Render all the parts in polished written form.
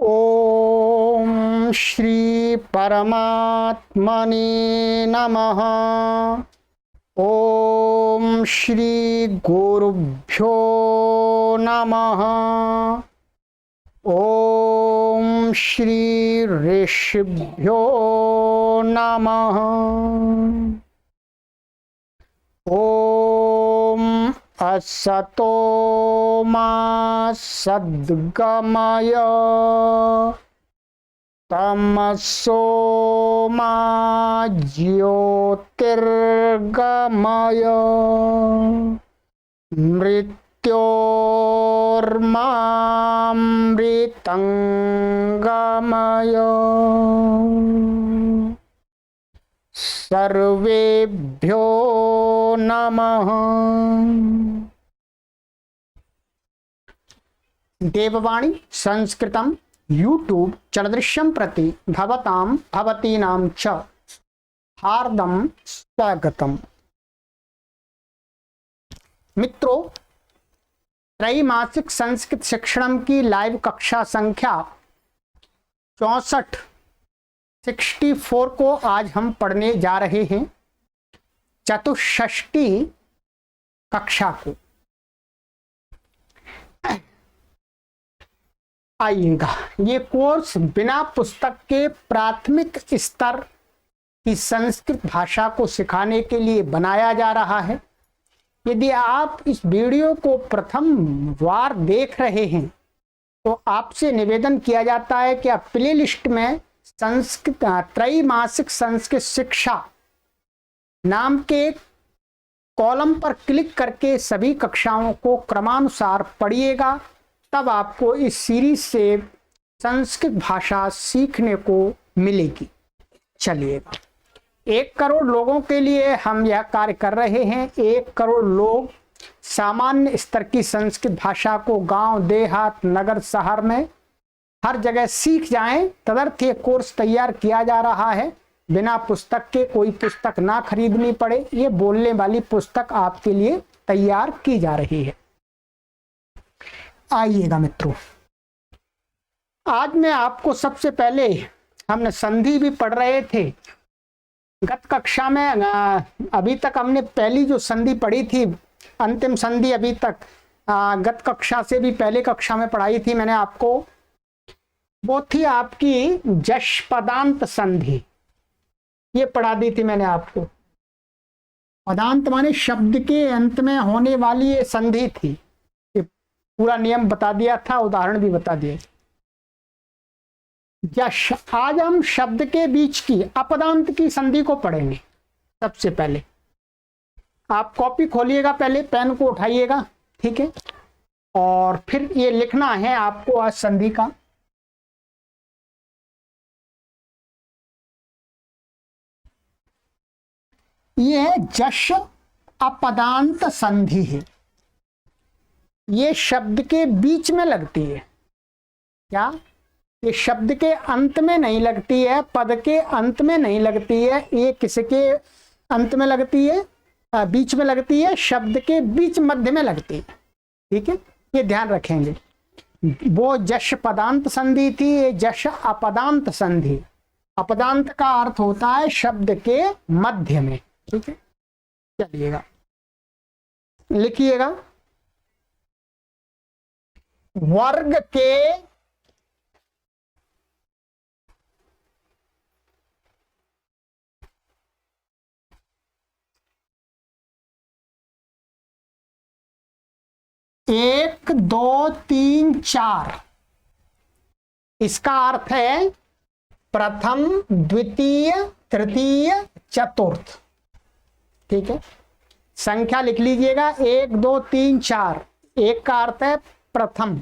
ओम श्री परमात्मने नमः। ओम श्री गुरुभ्यो नमः। ओम श्री ऋषिभ्यो नमः। ओम असतो मा सद्गमय तमसो मा ज्योतिर्गमय मृत्योर्मामृतंगमय सर्वेभ्यो नमः। देववाणी संस्कृतम यूट्यूब चलदृश्यम प्रति भवताम भवतीनां च हार्दम स्वागतम। मित्रों, त्रैमासिक संस्कृत शिक्षण की लाइव कक्षा संख्या 64 को आज हम पढ़ने जा रहे हैं। चतुष्षष्ठी कक्षा को आइएगा। ये कोर्स बिना पुस्तक के प्राथमिक स्तर की संस्कृत भाषा को सिखाने के लिए बनाया जा रहा है। यदि आप इस वीडियो को प्रथम बार देख रहे हैं तो आपसे निवेदन किया जाता है कि आप प्ले लिस्ट में संस्कृत त्रैमासिक संस्कृत शिक्षा नाम के कॉलम पर क्लिक करके सभी कक्षाओं को क्रमानुसार पढ़िएगा। तब आपको इस सीरीज से संस्कृत भाषा सीखने को मिलेगी। चलिएगा, 1 करोड़ लोगों के लिए हम यह कार्य कर रहे हैं। 1 करोड़ लोग सामान्य स्तर की संस्कृत भाषा को गांव, देहात, नगर, शहर में हर जगह सीख जाएं, तदर्थ ये कोर्स तैयार किया जा रहा है। बिना पुस्तक के कोई पुस्तक ना खरीदनी पड़े, ये बोलने वाली पुस्तक आपके लिए तैयार की जा रही है। आइएगा मित्रों, आज मैं आपको सबसे पहले, हमने संधि भी पढ़ रहे थे गत कक्षा में। अभी तक हमने पहली जो संधि पढ़ी थी, अंतिम संधि अभी तक गत कक्षा से भी पहले कक्षा में पढ़ाई थी मैंने आपको। वो थी आपकी जश पदांत संधि, ये पढ़ा दी थी मैंने आपको। पदांत माने शब्द के अंत में होने वाली ये संधि थी। पूरा नियम बता दिया था, उदाहरण भी बता दिए। यश, आज हम शब्द के बीच की अपदांत की संधि को पढ़ेंगे। सबसे पहले आप कॉपी खोलिएगा, पहले पेन को उठाइएगा, ठीक है, और फिर ये लिखना है आपको आज संधि का। ये जश अपदांत संधि है। ये शब्द के बीच में लगती है। क्या? ये शब्द के अंत में नहीं लगती है, पद के अंत में नहीं लगती है, ये किसके अंत में लगती है? बीच में लगती है, शब्द के बीच मध्य में लगती है। ठीक है, ये ध्यान रखेंगे। वो जश पदांत संधि थी, ये जश अपदांत संधि। अपदांत का अर्थ होता है शब्द के मध्य में। ठीक है, चलिएगा, लिखिएगा। वर्ग के एक, दो, तीन, चार, इसका अर्थ है प्रथम, द्वितीय, तृतीय, चतुर्थ। ठीक है, संख्या लिख लीजिएगा, 1, 2, 3, 4। 1 का अर्थ है प्रथम,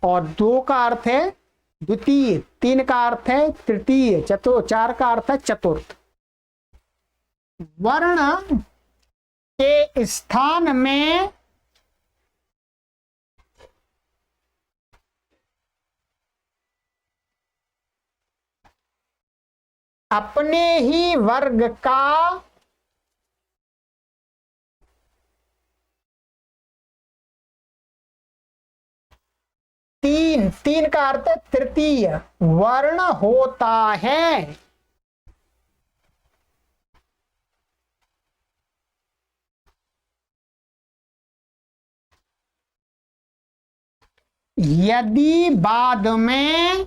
और 2 का अर्थ है द्वितीय, 3 का अर्थ है तृतीय, 4 का अर्थ है चतुर्थ। वर्ण के स्थान में अपने ही वर्ग का तीन, तीन का अर्थ है तृतीय वर्ण होता है। यदि बाद में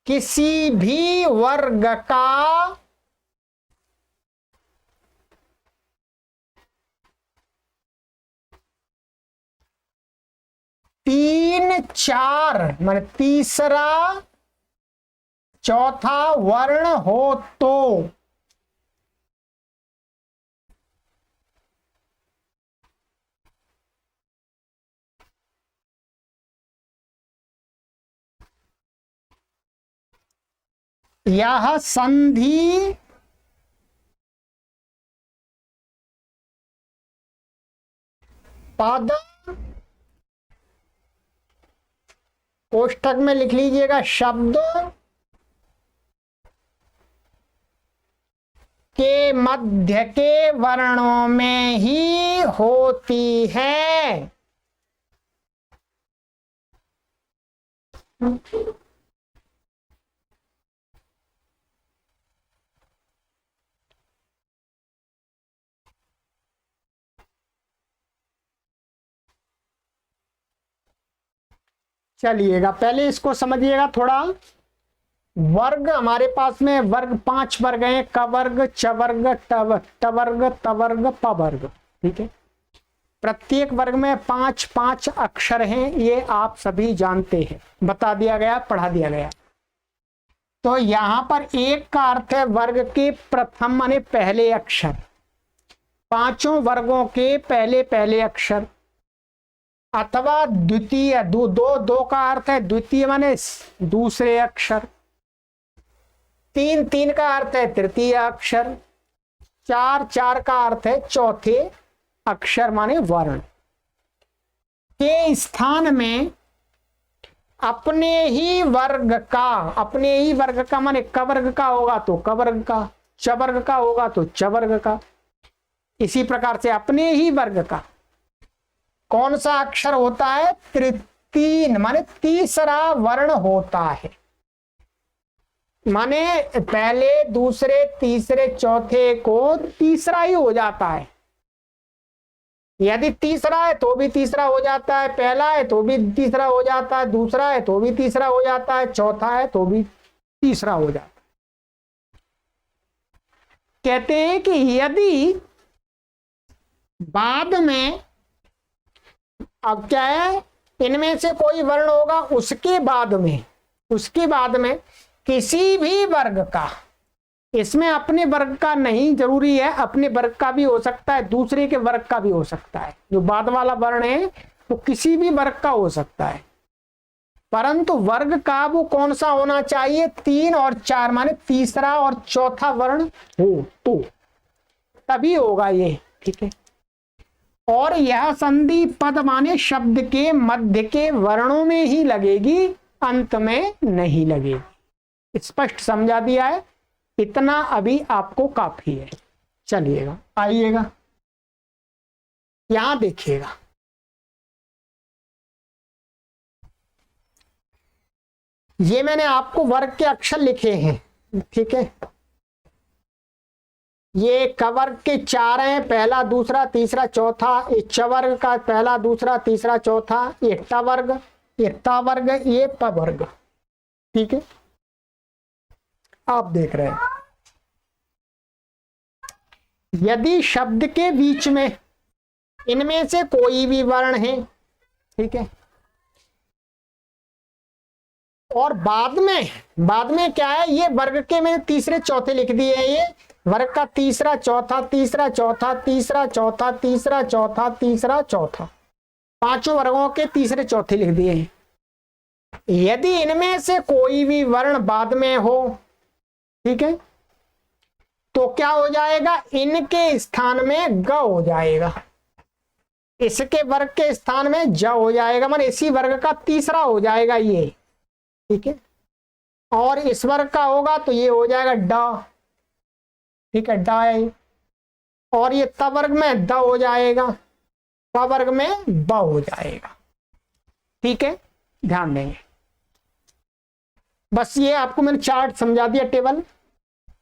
किसी भी वर्ग का तीन चार माने तीसरा चौथा वर्ण हो तो यह संधि पद, कोष्ठक में लिख लीजिएगा शब्द के मध्य के वर्णों में ही होती है। चलिएगा पहले इसको समझिएगा थोड़ा। वर्ग हमारे पास में वर्ग 5 वर्ग हैं, क वर्ग, च वर्ग, ट वर्ग, त वर्ग, प वर्ग। ठीक है, प्रत्येक वर्ग में 5-5 अक्षर हैं, ये आप सभी जानते हैं, बता दिया गया, पढ़ा दिया गया। तो यहां पर एक का अर्थ है वर्ग के प्रथम माने पहले अक्षर, पांचों वर्गों के पहले पहले अक्षर, अथवा द्वितीय, दो का अर्थ है द्वितीय माने दूसरे अक्षर, 3 का अर्थ है तृतीय अक्षर, 4 का अर्थ है चौथे अक्षर माने वर्ण के स्थान में अपने ही वर्ग का माने क वर्ग का होगा तो क वर्ग का, च वर्ग का होगा तो च वर्ग का, इसी प्रकार से अपने ही वर्ग का कौन सा अक्षर होता है? तृतीय माने तीसरा वर्ण होता है। माने पहले दूसरे तीसरे चौथे को तीसरा ही हो जाता है। यदि तीसरा है तो भी तीसरा हो जाता है, पहला है तो भी तीसरा हो जाता है, दूसरा है तो भी तीसरा हो जाता है, चौथा है तो भी तीसरा हो जाता है। कहते हैं कि यदि बाद में, अब क्या है, इनमें से कोई वर्ण होगा, उसके बाद में किसी भी वर्ग का, इसमें अपने वर्ग का नहीं जरूरी है, अपने वर्ग का भी हो सकता है, दूसरे के वर्ग का भी हो सकता है। जो बाद वाला वर्ण है वो किसी भी वर्ग का हो सकता है, परंतु वर्ग का वो कौन सा होना चाहिए? 3 और 4 माने तीसरा और चौथा वर्ण हो तो तभी होगा ये। ठीक है, और यह संधि पद माने शब्द के मध्य के वर्णों में ही लगेगी, अंत में नहीं लगेगी। स्पष्ट समझा दिया है, इतना अभी आपको काफी है। चलिएगा, आइएगा, यहां देखिएगा, ये मैंने आपको वर्ग के अक्षर लिखे हैं। ठीक है, ये क वर्ग के 4 हैं, पहला दूसरा तीसरा चौथा। ये च वर्ग का पहला दूसरा तीसरा चौथा। ये ट वर्ग, ये त वर्ग, ये प वर्ग। ठीक है, आप देख रहे हैं, यदि शब्द के बीच में इनमें से कोई भी वर्ण है, ठीक है, और बाद में क्या है, ये वर्ग के मैंने तीसरे चौथे लिख दिए हैं, ये वर्ग का तीसरा चौथा तीसरा चौथा तीसरा चौथा तीसरा चौथा तीसरा चौथा, पांचों वर्गों के तीसरे चौथे लिख दिए हैं। यदि इनमें से कोई भी वर्ण बाद में हो, ठीक है, तो क्या हो जाएगा? इनके स्थान में ग हो जाएगा, इसके वर्ग के स्थान में ज हो जाएगा, माने इसी वर्ग का तीसरा हो जाएगा ये। ठीक है, और इस वर्ग का होगा तो ये हो जाएगा ड, ठीक है, डाय। और ये त वर्ग में द हो जाएगा, प वर्ग में ब हो जाएगा। ठीक है, ध्यान देंगे। बस ये आपको मैंने चार्ट समझा दिया, टेबल।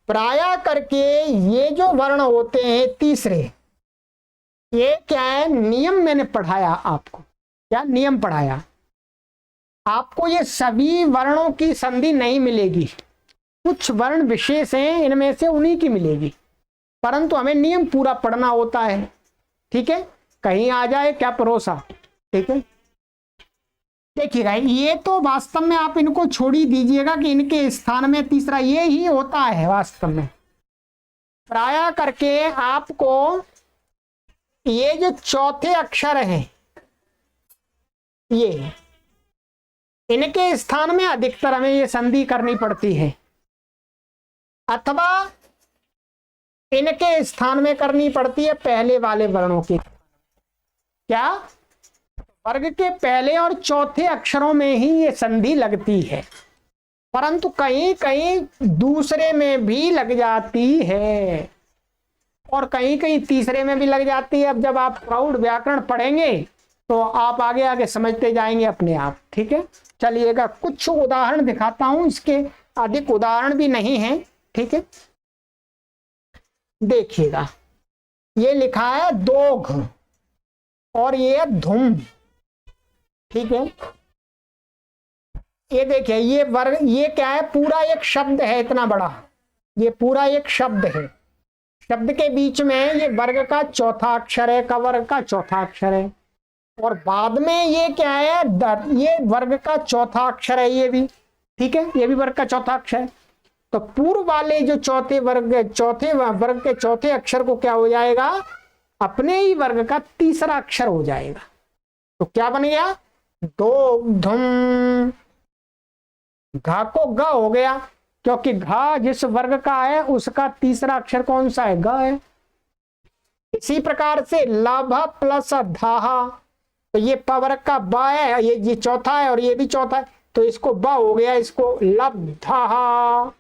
प्राय करके ये जो वर्ण होते हैं तीसरे, ये क्या है, नियम मैंने पढ़ाया आपको। क्या नियम पढ़ाया आपको? ये सभी वर्णों की संधि नहीं मिलेगी, कुछ वर्ण विशेष हैं, इनमें से उन्हीं की मिलेगी, परंतु हमें नियम पूरा पढ़ना होता है। ठीक है, कहीं आ जाए क्या भरोसा। ठीक है, देखिएगा, ये तो वास्तव में आप इनको छोड़ ही दीजिएगा कि इनके स्थान में तीसरा ये ही होता है वास्तव में। प्राय करके आपको ये जो चौथे अक्षर हैं, ये इनके स्थान में अधिकतर हमें ये संधि करनी पड़ती है, अथवा इनके स्थान में करनी पड़ती है पहले वाले वर्णों की। क्या? वर्ग के पहले और चौथे अक्षरों में ही ये संधि लगती है, परंतु कहीं कहीं दूसरे में भी लग जाती है और कहीं कहीं तीसरे में भी लग जाती है। अब जब आप प्रौढ़ व्याकरण पढ़ेंगे तो आप आगे आगे समझते जाएंगे अपने आप। ठीक है, चलिएगा कुछ उदाहरण दिखाता हूं, इसके अधिक उदाहरण भी नहीं है। ठीक है, देखिएगा, ये लिखा है दोघ और ये धुम। ठीक है, ये देखिए, ये वर्ग, ये क्या है, पूरा एक शब्द है इतना बड़ा, ये पूरा एक शब्द है। शब्द के बीच में ये वर्ग का चौथा अक्षर है, का वर्ग का चौथा अक्षर है, और बाद में ये क्या है, ये वर्ग का चौथा अक्षर है ये भी। ठीक है, ये भी वर्ग का चौथा अक्षर है। तो पूर्व वाले जो चौथे वर्ग के चौथे अक्षर को क्या हो जाएगा, अपने ही वर्ग का तीसरा अक्षर हो जाएगा। तो क्या बन गया, दो धुम। घा को ग हो गया, क्योंकि घा जिस वर्ग का है उसका तीसरा अक्षर कौन सा है, ग है। इसी प्रकार से लाभ प्लस धाहा, तो ये प वर्ग का ब है, ये चौथा है और ये भी चौथा है, तो इसको ब हो गया, इसको लब्धा।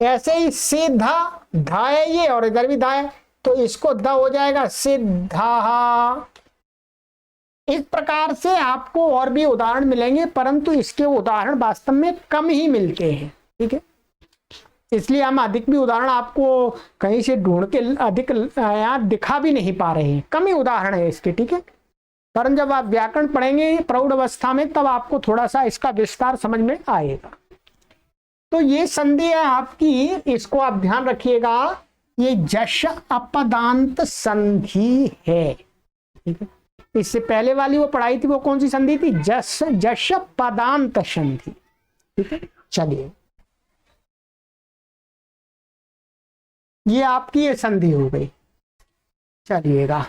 ऐसे ही सीधा धा है ये, और इधर भी धा है, तो इसको द हो जाएगा सिद्धा। इस प्रकार से आपको और भी उदाहरण मिलेंगे, परंतु इसके उदाहरण वास्तव में कम ही मिलते हैं। ठीक है, इसलिए हम अधिक भी उदाहरण आपको कहीं से ढूंढ के अधिक यहाँ दिखा भी नहीं पा रहे हैं, कम ही उदाहरण है इसके। ठीक है, परंतु जब आप व्याकरण पढ़ेंगे प्रौढ़ अवस्था में, तब आपको थोड़ा सा इसका विस्तार समझ में आएगा। तो ये संधि है आपकी, इसको आप ध्यान रखिएगा, ये जश अपदांत संधि है। ठीक है, इससे पहले वाली वो पढ़ाई थी, वो कौन सी संधि थी, जश पदांत संधि। ठीक है, चलिए, ये आपकी ये संधि हो गई। चलिएगा,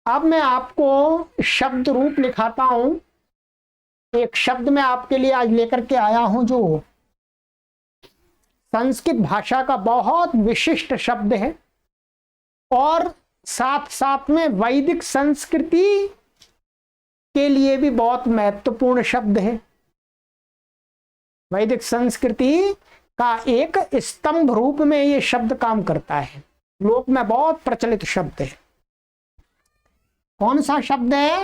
अब मैं आपको शब्द रूप लिखाता हूं। एक शब्द मैं आपके लिए आज लेकर के आया हूं जो संस्कृत भाषा का बहुत विशिष्ट शब्द है और साथ साथ में वैदिक संस्कृति के लिए भी बहुत महत्वपूर्ण शब्द है। वैदिक संस्कृति का एक स्तंभ रूप में ये शब्द काम करता है, लोक में बहुत प्रचलित शब्द है। कौन सा शब्द है?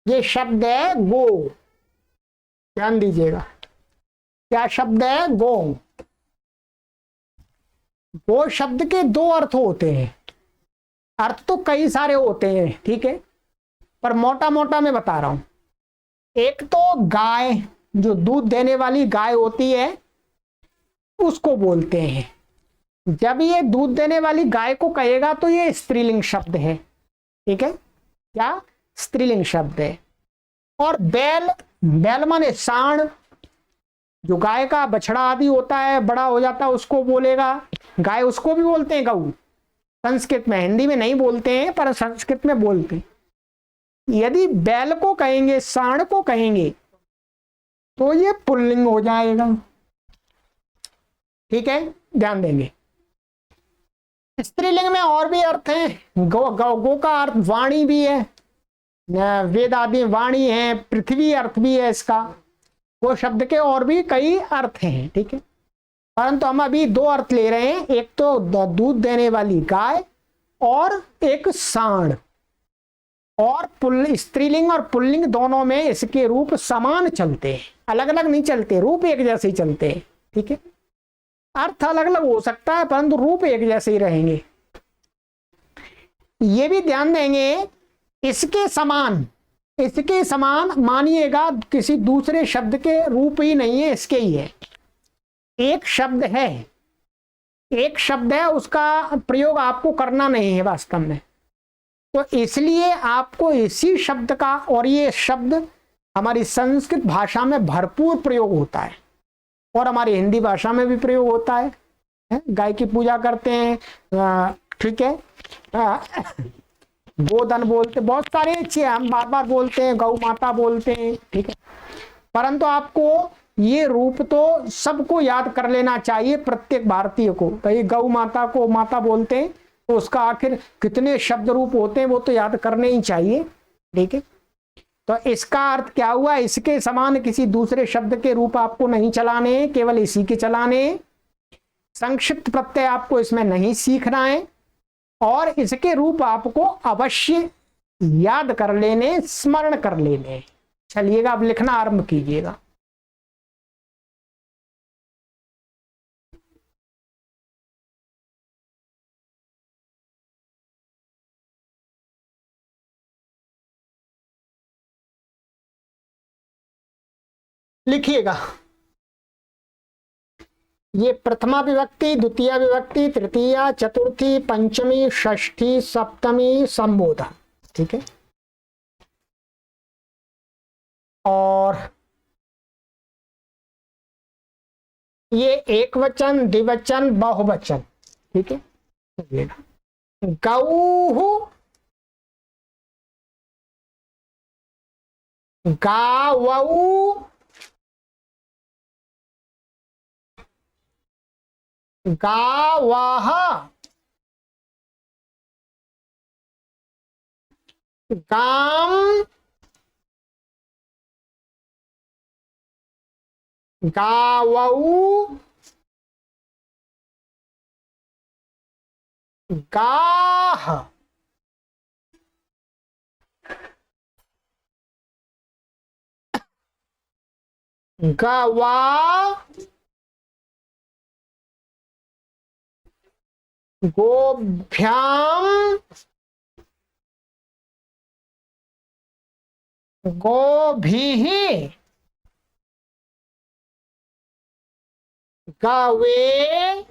ये शब्द है गो। ध्यान दीजिएगा, क्या शब्द है? गो। गो शब्द के दो अर्थ होते हैं, अर्थ तो कई सारे होते हैं, ठीक है, पर मोटा मोटा मैं बता रहा हूं। एक तो गाय, जो दूध देने वाली गाय होती है, उसको बोलते हैं। जब ये दूध देने वाली गाय को कहेगा तो ये स्त्रीलिंग शब्द है। ठीक है, क्या? स्त्रीलिंग शब्द है। और बैल, बैल माने सांड, जो गाय का बछड़ा आदि होता है, बड़ा हो जाता है, उसको बोलेगा गाय, उसको भी बोलते हैं गऊ संस्कृत में। हिंदी में नहीं बोलते हैं पर संस्कृत में बोलते हैं। यदि बैल को कहेंगे, सांड को कहेंगे, तो ये पुल्लिंग हो जाएगा। ठीक है, ध्यान देंगे। स्त्रीलिंग में और भी अर्थ हैं। गो का अर्थ वाणी भी है, वेद आदि वाणी है, पृथ्वी अर्थ भी है इसका। वो शब्द के और भी कई अर्थ हैं। ठीक है, परंतु हम अभी दो अर्थ ले रहे हैं, एक तो दूध देने वाली गाय और एक सांड। और स्त्रीलिंग और पुल्लिंग दोनों में इसके रूप समान चलते हैं, अलग अलग नहीं चलते, रूप एक जैसे ही चलते हैं। ठीक है, अर्थ अलग अलग हो सकता है परंतु रूप एक जैसे ही रहेंगे। ये भी ध्यान देंगे, इसके समान मानिएगा किसी दूसरे शब्द के रूप ही नहीं है, इसके ही है। एक शब्द है, उसका प्रयोग आपको करना नहीं है वास्तव में, तो इसलिए आपको इसी शब्द का, और ये शब्द हमारी संस्कृत भाषा में भरपूर प्रयोग होता है और हमारी हिंदी भाषा में भी प्रयोग होता है। गाय की पूजा करते हैं, ठीक है, गोधन बोलते, बहुत सारे अच्छे हम बार बार बोलते हैं, गौ माता बोलते हैं। ठीक है, परंतु आपको ये रूप तो सबको याद कर लेना चाहिए, प्रत्येक भारतीय को। भाई गौ माता को माता बोलते हैं तो उसका आखिर कितने शब्द रूप होते हैं वो तो याद करने ही चाहिए। ठीक है, तो इसका अर्थ क्या हुआ, इसके समान किसी दूसरे शब्द के रूप आपको नहीं चलाने हैं, केवल इसी के चलाने हैं। संक्षिप्त प्रत्यय आपको इसमें नहीं सीखना है और इसके रूप आपको अवश्य याद कर लेने, स्मरण कर लेने। चलिएगा अब लिखना आरंभ कीजिएगा। लिखिएगा, ये प्रथमा विभक्ति, द्वितीय विभक्ति, तृतीया, चतुर्थी, पंचमी, षष्ठी, सप्तमी, संबोधन। ठीक है, और ये एक वचन, द्विवचन, बहुवचन। ठीक है, गौः, गावौ, गावः, गाम, गावौ, गाः, गवा, गोभ्याम, गोभिः, गवे,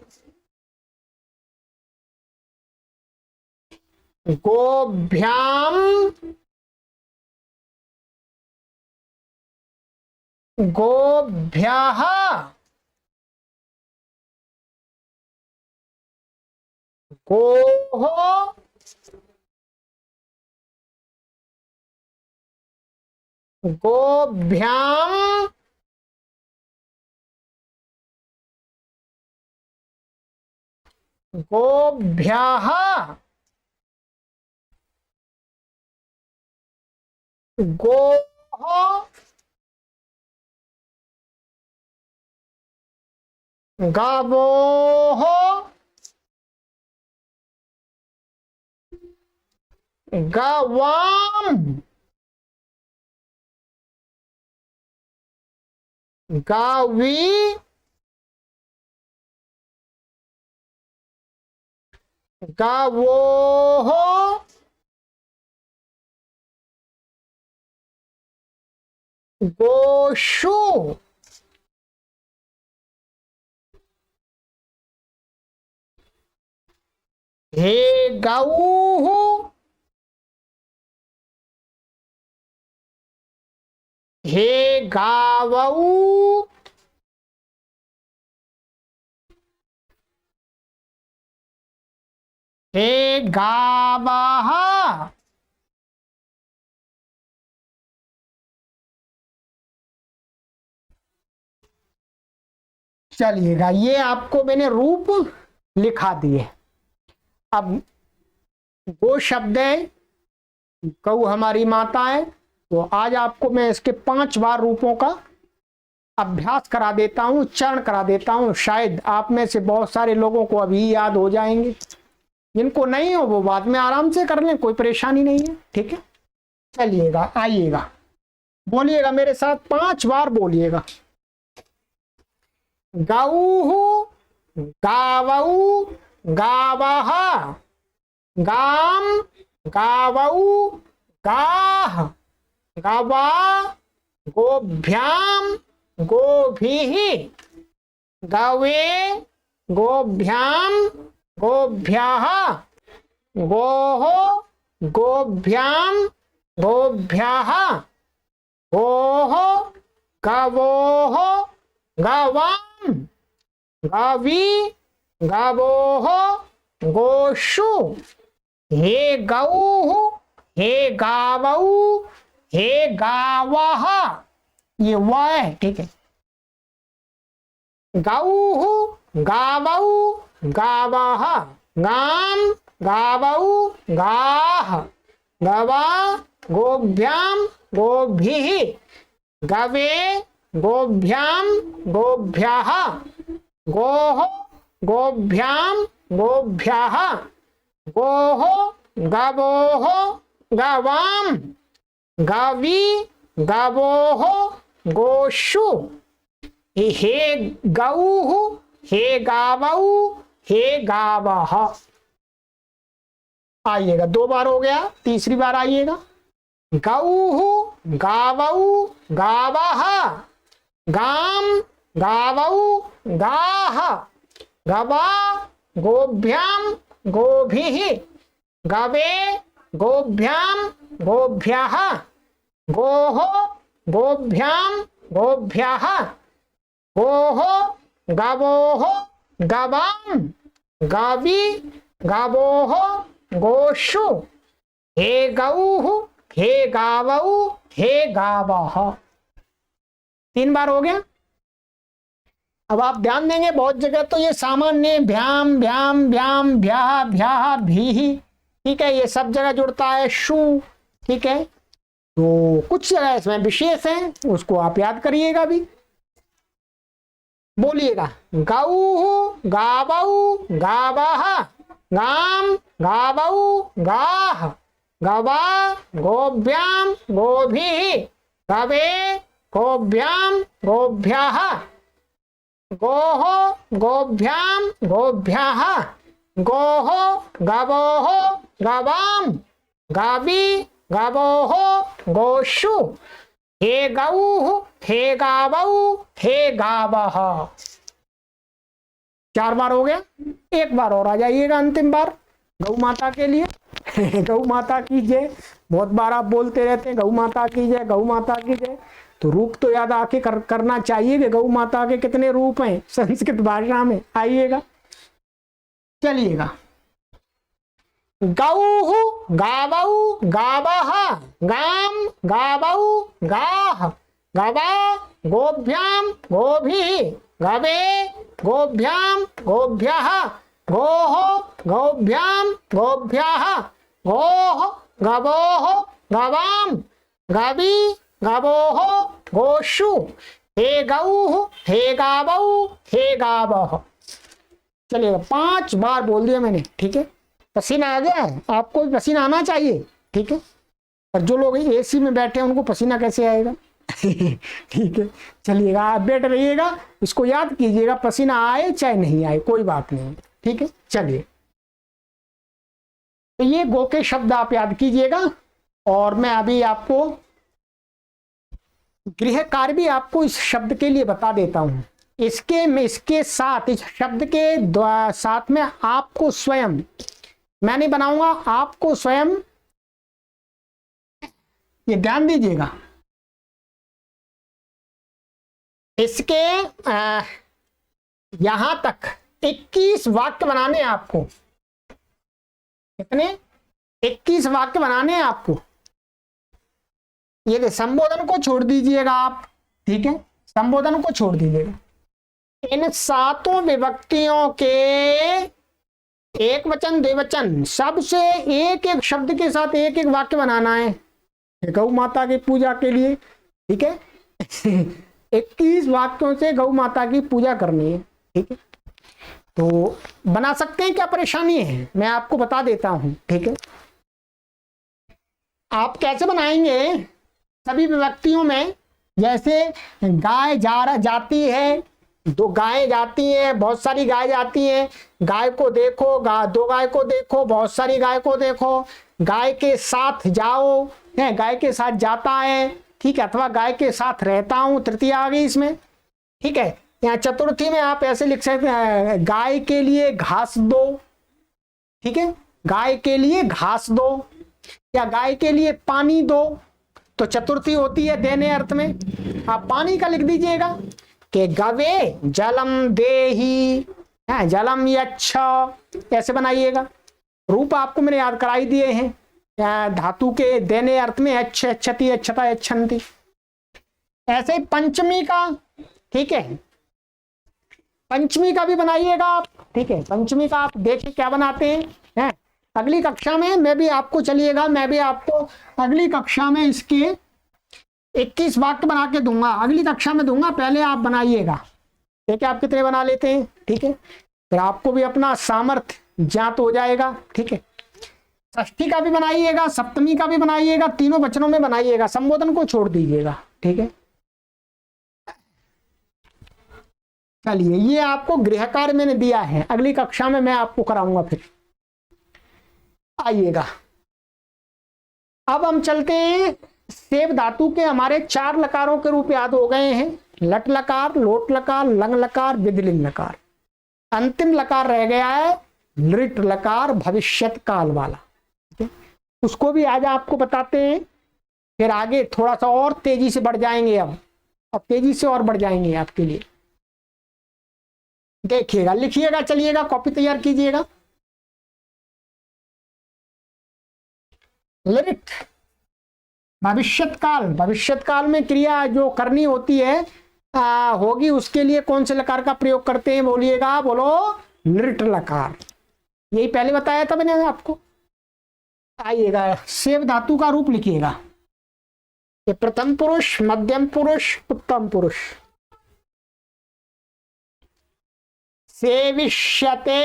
गोभ्याम, गोभ्यः, गोः, गोभ्याम, गोभ्यः, गोः, गावोः, गवाम, गावी, गावोः, गोषु, हे गौः, हे गावौ, हे गावः, चलिएगा, ये आपको मैंने रूप लिखा दिए। अब वो शब्द है, गौ हमारी माता है, तो आज आपको मैं इसके 5 बार रूपों का अभ्यास करा देता हूँ, उच्चारण करा देता हूँ, शायद आप में से बहुत सारे लोगों को अभी याद हो जाएंगे, जिनको नहीं हो वो बाद में आराम से कर लें, कोई परेशानी नहीं है। ठीक है, चलिएगा, आइएगा, बोलिएगा मेरे साथ 5 बार बोलिएगा। गौः गावौ गावः, गाम गावौ गाः, गवा गोभ्याम गोभिः, गवे गोभ्याम गोभ्यः, गोः गोभ्याम गोभ्यः, गोः गवोः गवाम, गवी गवोः गोषु, हे गौः हे गावौ हे गावः, ये व है। ठीक है, गौः गावौ गावः, गाम गावौ गाः, गवा गोभ्याम गोभिः, गवे गोभ्याम गोभ्यः, गोः गोभ्याम गोभ्यः, गोः गवोः गवाम, गवी गवोः गोषु, हे गौः हे गावौ हे गावः। आइएगा, 2 बार हो गया, तीसरी बार आइएगा। गौः गावौ गावः, गाम गावौ गाः, गवा गोभ्याम गोभिः, गवे गोभ्याम गोभ्यः, गोः गोभ्याम गोभ्यः, गोः गवोः गवाम, गवी गवोः गोषु, हे गौः हे गावौ हे गावः। 3 बार हो गया। अब आप ध्यान देंगे बहुत जगह तो ये सामान्य भ्याम भ्याम भ्याम भ्याह भ्याह भीहि, ठीक है, ये सब जगह जुड़ता है शु। ठीक है, तो कुछ जगह इसमें विशेष है, उसको आप याद करिएगा भी। बोलिएगा, गौः गावौ गावः, गाम गावौ गाः, गवा गोभ्याम गोभिः, गवे गोभ्याम गोभ्यः, गोः गोभ्याम गोभ्यः, गोः गवोः गवाम, गवी गवोः गोषु, हे गौः हे गावौ हे गावः। 4 बार हो गया। 1 बार और आ जाइएगा, अंतिम बार गौ माता के लिए। गौ माता की जय, बहुत बार आप बोलते रहते हैं गौ माता की जय, गौ माता की जय, तो रूप तो याद आके करना चाहिए कि गौ माता के कितने रूप हैं संस्कृत भाषा में। आइएगा, चलिएगा, गौः गावौ गावः, गाम गावौ गाः, गवा गोभ्याम गोभिः, गवे गोभ्याम गोभ्यः, गोः गोभ्याम गोभ्यः, गोः गवोः गवाम, गवी गवोः गोषु, हे गौः हे गावौ हे गावः। चलिएगा, 5 बार बोल दिया मैंने। ठीक है, पसीना आ गया है, आपको भी पसीना आना चाहिए। ठीक है, और जो लोग एसी में बैठे हैं उनको पसीना कैसे आएगा? ठीक है, चलिएगा, आप बैठ रहिएगा, इसको याद कीजिएगा, पसीना आए चाहे नहीं आए कोई बात नहीं। ठीक है, चलिए, तो ये गो के शब्द आप याद कीजिएगा, और मैं अभी आपको गृह कार्य भी आपको इस शब्द के लिए बता देता हूं। इसके साथ, इस शब्द के साथ में आपको स्वयं, मैं नहीं बनाऊंगा, आपको स्वयं, ये ध्यान दीजिएगा, इसके यहां तक 21 वाक्य बनाने हैं आपको। कितने? 21 वाक्य बनाने हैं आपको। ये संबोधन को छोड़ दीजिएगा आप। ठीक है, संबोधन को छोड़ दीजिएगा। इन 7 विभक्तियों के एक वचन द्विवचन सबसे एक एक शब्द के साथ एक एक वाक्य बनाना है गौ माता की पूजा के लिए। ठीक है, 21 वाक्यों से गौ माता की पूजा करनी है। ठीक है, तो बना सकते हैं, क्या परेशानी है, मैं आपको बता देता हूं। ठीक है, आप कैसे बनाएंगे, सभी विभक्तियों में, जैसे गाय जाती है, दो गायें जाती हैं, बहुत सारी गाय जाती हैं, गाय को देखो, दो गाय को देखो, बहुत सारी गाय को देखो, गाय के साथ जाओ है, गाय के साथ जाता है। ठीक है, अथवा गाय के साथ रहता हूं, तृतीया आ गई इसमें। ठीक है, यहाँ चतुर्थी में आप ऐसे लिख सकते हैं, गाय के लिए घास दो। ठीक है, गाय के लिए घास दो, या गाय के लिए पानी दो, तो चतुर्थी होती है देने अर्थ में। आप पानी का लिख दीजिएगा कि गवे जलम देही, जलम यच्छ, ऐसे बनाइएगा। रूप आपको मैंने याद कराई दिए हैं, धातु के देने अर्थ में अच्छ, अच्छति, अच्छता, अच्छन्ति। ऐसे ही पंचमी का, ठीक है, पंचमी का भी बनाइएगा आप। ठीक है, पंचमी का आप देखिए क्या बनाते हैं। अगली कक्षा में मैं भी आपको, चलिएगा, मैं भी आपको अगली कक्षा में इसके 21 वाक्य बना के दूंगा, अगली कक्षा में दूंगा, पहले आप बनाइएगा। ठीक है, आप कितने बना लेते हैं। ठीक है, फिर आपको भी अपना सामर्थ्य ज्ञात हो जाएगा। ठीक है, षष्ठी का भी बनाइएगा, सप्तमी का भी बनाइएगा, तीनों वचनों में बनाइएगा, संबोधन को छोड़ दीजिएगा। ठीक है, चलिए, ये आपको गृह कार्य मैंने दिया है, अगली कक्षा में मैं आपको कराऊंगा। फिर आइएगा, अब हम चलते हैं, सेव धातु के हमारे 4 लकारों के रूप याद हो गए हैं, लट लकार, लोट लकार, लंग लकार, विधिलिंग लकार। अंतिम लकार रह गया है लृट लकार, भविष्यत काल वाला। उसको भी आज आपको बताते हैं, फिर आगे थोड़ा सा और तेजी से बढ़ जाएंगे। अब तेजी से और बढ़ जाएंगे आपके लिए, देखिएगा, लिखिएगा, चलिएगा, कॉपी तैयार कीजिएगा। लिट भविष्यत काल, भविष्यत काल में क्रिया जो करनी होती है होगी, उसके लिए कौन से लकार का प्रयोग करते हैं, बोलिएगा, बोलो, लृट लकार। यही पहले बताया था मैंने आपको। आइएगा, सेव धातु का रूप लिखिएगा, ये प्रथम पुरुष, मध्यम पुरुष, उत्तम पुरुष। सेविष्यते,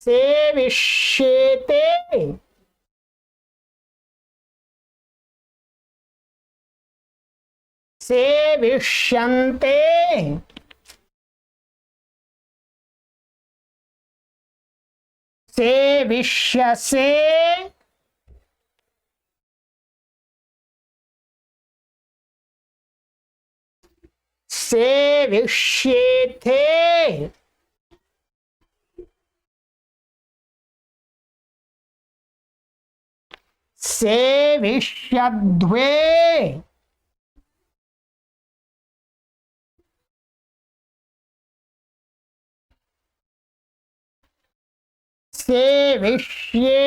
सेविष्येते, सेविष्यन्ते, सेविष्यसे, सेविष्येथे, सेविष्यध्वे, सेविष्ये,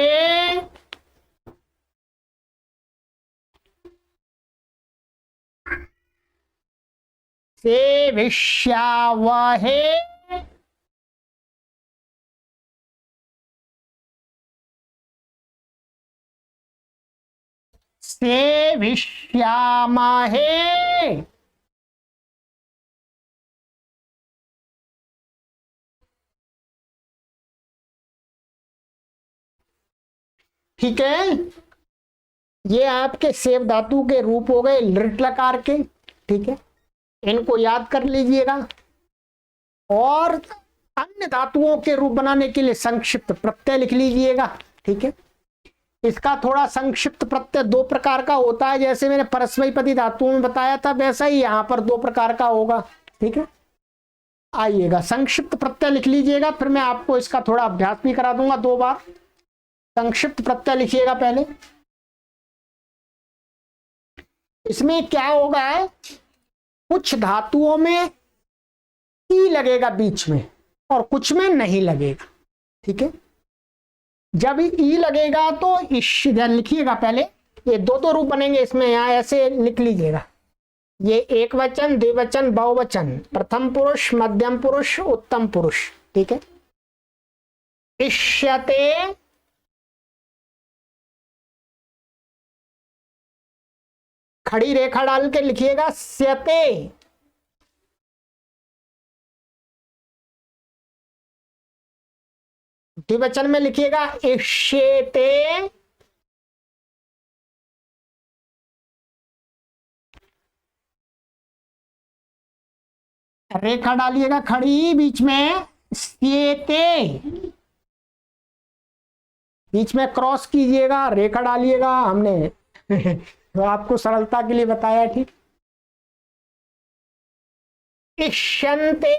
सेविष्यावहे, सेविष्यामहे, ठीक है, ये आपके सेव धातु के रूप हो गए लृट लकार के। ठीक है, इनको याद कर लीजिएगा, और अन्य धातुओं के रूप बनाने के लिए संक्षिप्त प्रत्यय लिख लीजिएगा। ठीक है, इसका थोड़ा संक्षिप्त प्रत्यय 2 प्रकार का होता है, जैसे मैंने परस्मैपदी धातुओं में बताया था, वैसा ही यहां पर 2 प्रकार का होगा। ठीक है, आइएगा, संक्षिप्त प्रत्यय लिख लीजिएगा, फिर मैं आपको इसका थोड़ा अभ्यास भी करा दूंगा 2 बार। संक्षिप्त प्रत्यय लिखिएगा पहले। इसमें क्या होगा, कुछ धातुओं में ई लगेगा बीच में और कुछ में नहीं लगेगा। ठीक है, जब ई लगेगा तो इश लिखिएगा पहले, ये 2 रूप बनेंगे इसमें, यहां ऐसे लिख लीजिएगा, ये एक वचन, द्विवचन, बहुवचन, प्रथम पुरुष, मध्यम पुरुष, उत्तम पुरुष। ठीक है, इष्यते, खड़ी रेखा डाल के लिखिएगा स्यते। द्विवचन में लिखिएगा इष्येते। रेखा डालिएगा खड़ी बीच में स्येते, बीच में क्रॉस कीजिएगा, रेखा डालिएगा। हमने तो आपको सरलता के लिए बताया, ठीक। इष्यन्ते,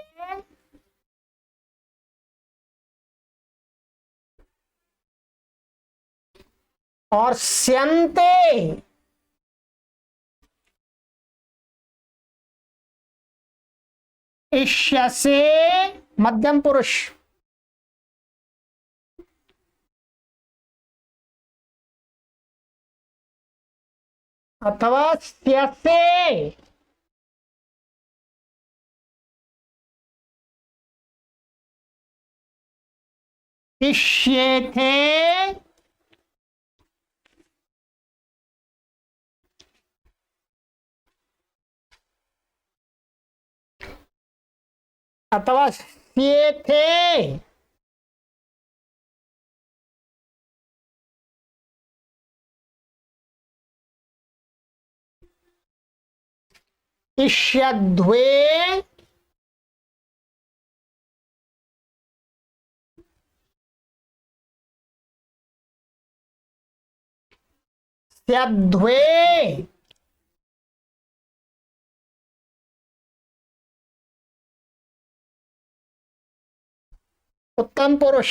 और स्यन्ते। इष्यसे मध्यम पुरुष, अथवा स्यसे। इष्येथे, अथवा स्येथे। इष्यध्वे, स्यध्वे। उत्तम पुरुष।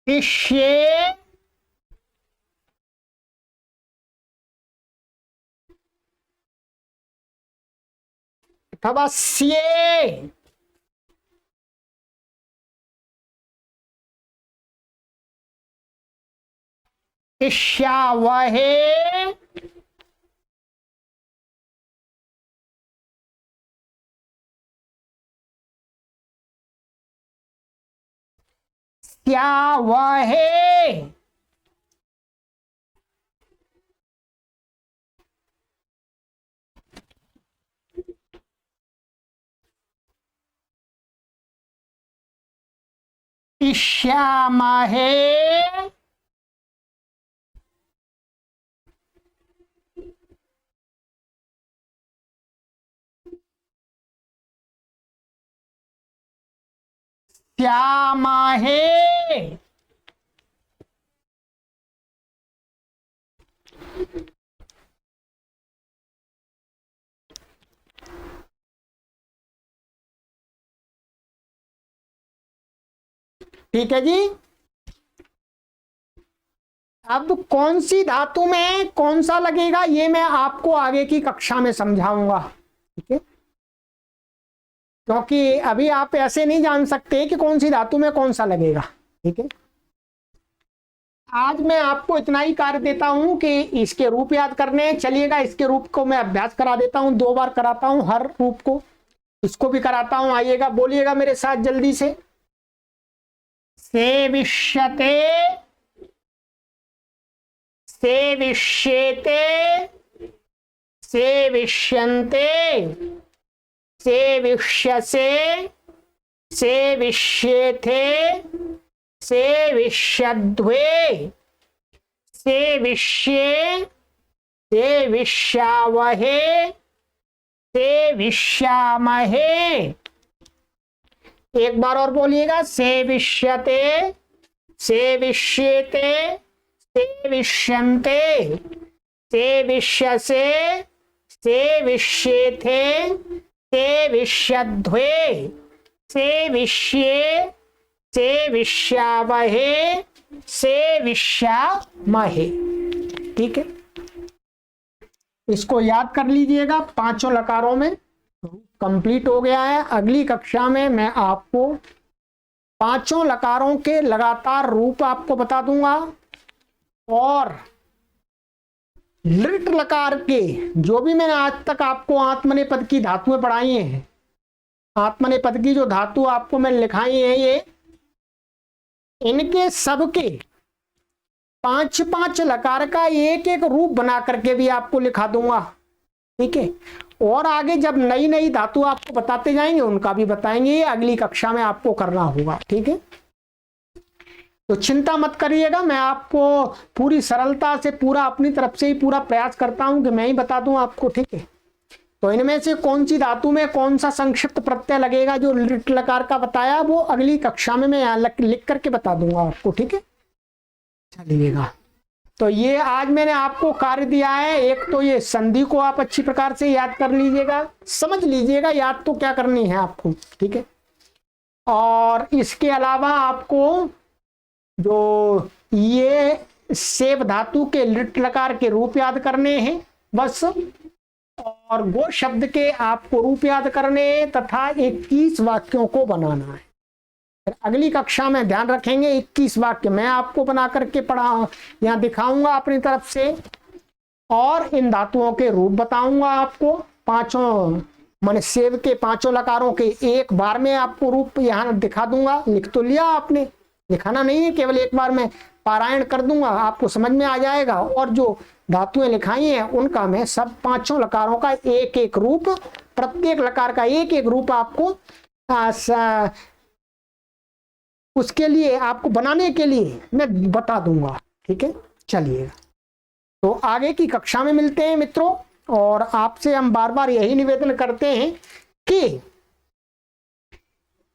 इष्ये, अथवा स्ये। इष्यावहे, स्यावहे। इष्यामहे, श्यामहे। ठीक है जी। अब कौन सी धातु में कौन सा लगेगा ये मैं आपको आगे की कक्षा में समझाऊंगा, ठीक है। क्योंकि अभी आप ऐसे नहीं जान सकते कि कौन सी धातु में कौन सा लगेगा, ठीक है। आज मैं आपको इतना ही कार्य देता हूं कि इसके रूप याद करने चलिएगा। इसके रूप को मैं अभ्यास करा देता हूं, 2 बार कराता हूं हर रूप को, इसको भी कराता हूं। आइएगा, बोलिएगा मेरे साथ जल्दी से। सेविष्यते, सेविष्येते, सेविष्यन्ते, सेविष्यसे, सेविष्येथे, सेविष्यध्वे, सेविष्ये, सेविष्यावहे, सेविष्यामहे। एक बार और बोलिएगा। सेविष्यते, सेविष्येते, सेविष्यन्ते, सेविष्यसे, सेविष्येथे, सेविष्यध्वे, सेविष्ये, सेविष्यावहे, सेविष्यामहे। ठीक है, इसको याद कर लीजिएगा। 5 लकारों में कंप्लीट हो गया है। अगली कक्षा में मैं आपको 5 लकारों के लगातार रूप आपको बता दूंगा, और लिट लकार के जो भी मैंने आज तक आपको आत्मनेपद की धातुएं पढ़ाई हैं, आत्मनेपद की जो धातु आपको मैं लिखाई है, ये इनके सबके 5-5 लकार का एक एक रूप बना करके भी आपको लिखा दूंगा। ठीक है। और आगे जब नई नई धातु आपको बताते जाएंगे उनका भी बताएंगे, ये अगली कक्षा में आपको करना होगा। ठीक है, तो चिंता मत करिएगा, मैं आपको पूरी सरलता से पूरा अपनी तरफ से ही पूरा प्रयास करता हूं कि मैं ही बता दूं आपको। ठीक है, तो इनमें से कौन सी धातु में कौन सा संक्षिप्त प्रत्यय लगेगा जो लिट लकार का बताया, वो अगली कक्षा में मैं यहाँ लिख करके बता दूंगा आपको। ठीक है, चलिएगा। तो ये आज मैंने आपको कार्य दिया है। एक तो ये संधि को आप अच्छी प्रकार से याद कर लीजिएगा, समझ लीजिएगा, याद तो क्या करनी है आपको। ठीक है, और इसके अलावा आपको जो ये सेव धातु के लिट लकार के रूप याद करने हैं बस, और गो शब्द के आपको रूप याद करने तथा 21 वाक्यों को बनाना है। फिर अगली कक्षा में ध्यान रखेंगे 21 वाक्य मैं आपको बना करके पढ़ा यहाँ दिखाऊंगा अपनी तरफ से, और इन धातुओं के रूप बताऊंगा आपको। पांचों माने सेव के पांचों लकारों के एक बार में आपको रूप यहाँ दिखा दूंगा। लिख तो लिया आपने, लिखाना नहीं है, केवल एक बार में पारायण कर दूंगा, आपको समझ में आ जाएगा। और जो धातुएं लिखाई हैं उनका मैं सब पांचों लकारों का एक एक रूप, प्रत्येक लकार का एक एक रूप आपको उसके लिए आपको बनाने के लिए मैं बता दूंगा। ठीक है, चलिए तो आगे की कक्षा में मिलते हैं मित्रों। और आपसे हम बार बार यही निवेदन करते हैं कि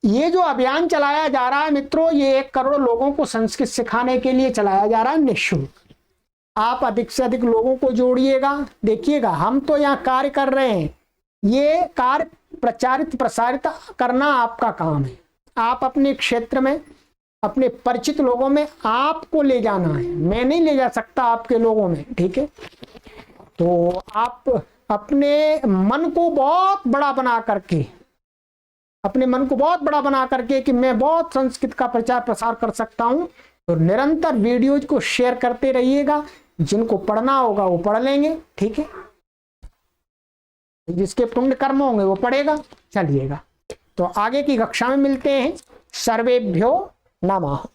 ये जो अभियान चलाया जा रहा है मित्रों, ये 1 करोड़ लोगों को संस्कृत सिखाने के लिए चलाया जा रहा है निःशुल्क। आप अधिक से अधिक लोगों को जोड़िएगा। देखिएगा, हम तो यहाँ कार्य कर रहे हैं, ये कार्य प्रचारित प्रसारित करना आपका काम है। आप अपने क्षेत्र में अपने परिचित लोगों में आपको ले जाना है, मैं नहीं ले जा सकता आपके लोगों में। ठीक है, तो आप अपने मन को बहुत बड़ा बना करके, अपने मन को बहुत बड़ा बना करके कि मैं बहुत संस्कृत का प्रचार प्रसार कर सकता हूं, तो निरंतर वीडियोज को शेयर करते रहिएगा। जिनको पढ़ना होगा वो पढ़ लेंगे। ठीक है, जिसके पुण्य कर्म होंगे वो पढ़ेगा। चलिएगा, तो आगे की कक्षा में मिलते हैं। सर्वेभ्यो नमः।